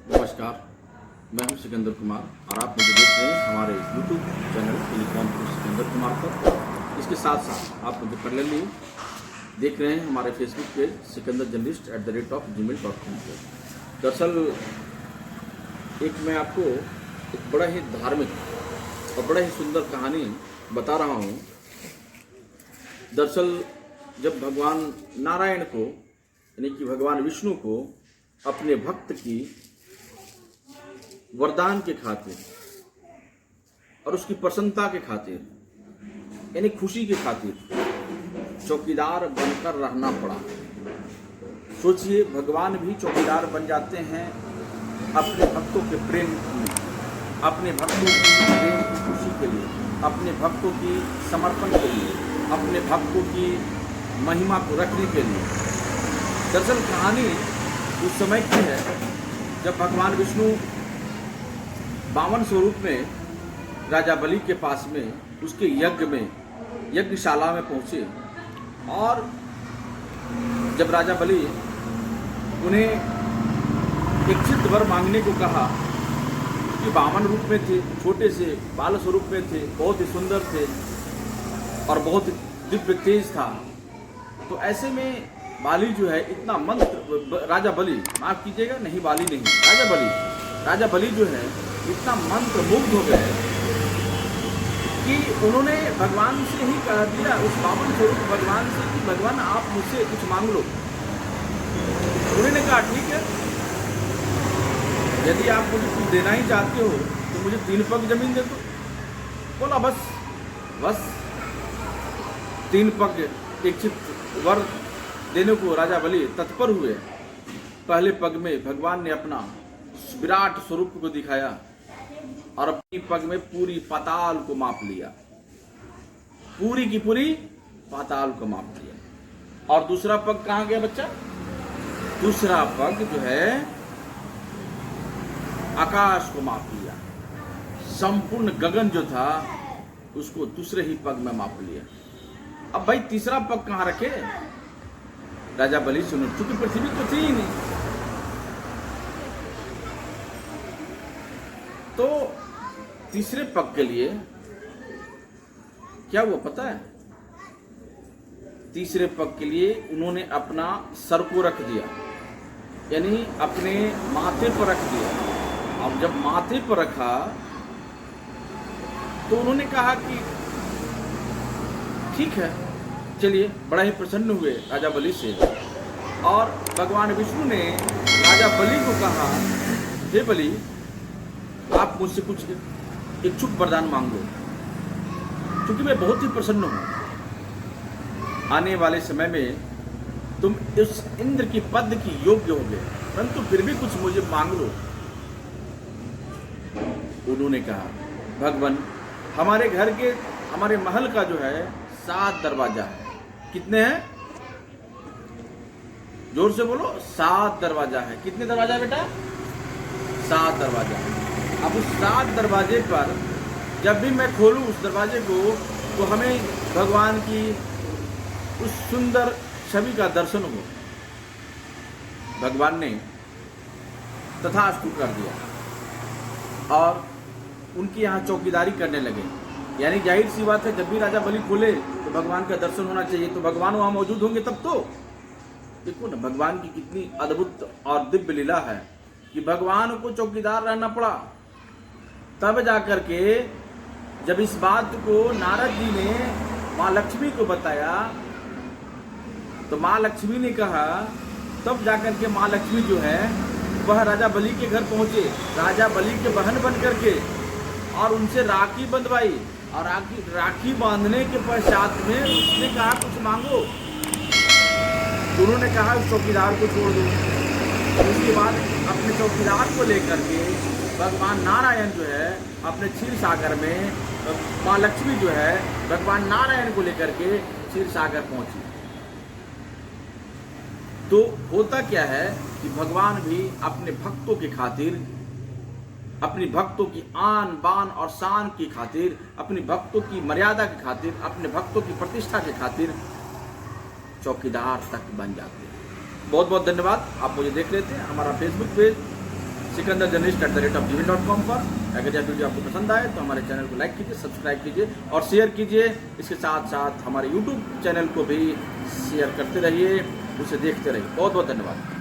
नमस्कार, मैं हूं सिकंदर कुमार और आप मुझे देख रहे हैं हमारे YouTube channel telecom Sikandar Kumar पर। इसके साथ साथ आप मुझे पैरेलली देख रहे हैं हमारे Facebook page Sikandar journalist @gmail.com पर। दरअसल मैं आपको एक बड़ा ही धार्मिक और बड़ा ही सुंदर कहानी बता रहा हूँ। दरअसल जब भगवान नारायण को यानी कि भगवान विष्णु को अपने भक्त की वरदान के खातिर और उसकी प्रसन्नता के खातिर यानी खुशी के खातिर चौकीदार बनकर रहना पड़ा। सोचिए, भगवान भी चौकीदार बन जाते हैं अपने भक्तों के प्रेम में, अपने भक्तों की प्रेम की खुशी के लिए, अपने भक्तों की समर्पण के लिए, अपने भक्तों की महिमा को रखने के लिए। दरअसल कहानी उस समय की है जब भगवान विष्णु बामन स्वरूप में राजा बलि के पास में उसके यज्ञशाला में पहुंचे और जब राजा बलि उन्हें इच्छित वर मांगने को कहा कि बामन रूप में थे, छोटे से बाल स्वरूप में थे, बहुत ही सुंदर थे और बहुत दिव्य तेज था। तो ऐसे में बाली जो है इतना मंत्र, राजा बलि, माफ कीजिएगा, नहीं बाली नहीं, राजा बलि जो है इतना मंत्र मुग्ध हो गए कि उन्होंने भगवान से ही कह दिया, उस बामन स्वरूप भगवान से, कि भगवान आप मुझसे कुछ मांग लो। उन्होंने कहा ठीक है, यदि आप मुझे कुछ देना ही चाहते हो तो मुझे 3 पग जमीन दे दो। बोला बस 3 पग इच्छित वर देने को राजा बलि तत्पर हुए। पहले पग में भगवान ने अपना विराट स्वरूप को दिखाया और अपनी पग में पूरी पाताल को माप लिया, पूरी की पूरी पाताल को माप लिया। और दूसरा पग कहाँ गया बच्चा? दूसरा पग जो है आकाश को माप लिया, संपूर्ण गगन जो था उसको दूसरे ही पग में माप लिया। अब भाई तीसरा पग कहाँ रखे? राजा बलि सुनो, चूंकि पृथ्वी तो थी ही नहीं, तो तीसरे पग के लिए क्या हुआ पता है? तीसरे पग के लिए उन्होंने अपना सर को रख दिया, यानी अपने माथे पर रख दिया। अब जब माथे पर रखा तो उन्होंने कहा कि ठीक है, चलिए। बड़ा ही प्रसन्न हुए राजा बलि से और भगवान विष्णु ने राजा बलि को कहा, हे बलि, आप मुझसे कुछ इच्छुक वरदान मांग लो, क्योंकि मैं बहुत ही प्रसन्न हूं। आने वाले समय में तुम इस इंद्र की पद की योग्य होगे, परंतु फिर भी कुछ मुझे मांग लो। उन्होंने कहा, भगवान, हमारे घर के, हमारे महल का जो है 7 दरवाजा है। कितने हैं? जोर से बोलो। 7 दरवाजा है। कितने दरवाजा है बेटा? 7 दरवाजा है। अब उस 7 दरवाजे पर जब भी मैं खोलूं उस दरवाजे को, तो हमें भगवान की उस सुंदर छवि का दर्शन हो। भगवान ने तथास्तु कर दिया और उनके यहाँ चौकीदारी करने लगे। यानी जाहिर सी बात है, जब भी राजा बलि खोले तो भगवान का दर्शन होना चाहिए, तो भगवान वहां मौजूद होंगे तब तो। देखो ना, भगवान की कितनी अद्भुत और दिव्य लीला है कि भगवान को चौकीदार रहना पड़ा। तब जाकर के जब इस बात को नारद जी ने माँ लक्ष्मी को बताया तो माँ लक्ष्मी ने कहा, तब जाकर के माँ लक्ष्मी जो है वह राजा बलि के घर पहुंचे, राजा बलि के बहन बन करके, और उनसे राखी बंधवाई। और राखी बांधने के पश्चात में उसने कहा कुछ मांगो। उन्होंने कहा उस चौकीदार को छोड़ दो। उसके बाद अपने चौकीदार को लेकर के भगवान नारायण जो है अपने क्षीर सागर में, माँ लक्ष्मी जो है भगवान नारायण को लेकर के क्षीर सागर पहुंची। तो होता क्या है कि भगवान भी अपने भक्तों के खातिर, अपनी भक्तों की आन बान और शान की खातिर, अपनी भक्तों की मर्यादा की खातिर, अपने भक्तों की प्रतिष्ठा के खातिर चौकीदार तक बन जाते हैं। बहुत बहुत धन्यवाद। आप मुझे देख लेते हैं। हमारा Facebook page Sikandar journalist @gmail.com पर। अगर यह वीडियो आपको पसंद आए तो हमारे चैनल को लाइक कीजिए, सब्सक्राइब कीजिए और शेयर कीजिए। इसके साथ साथ हमारे यूट्यूब चैनल को भी शेयर करते रहिए, उसे देखते रहिए। बहुत बहुत धन्यवाद।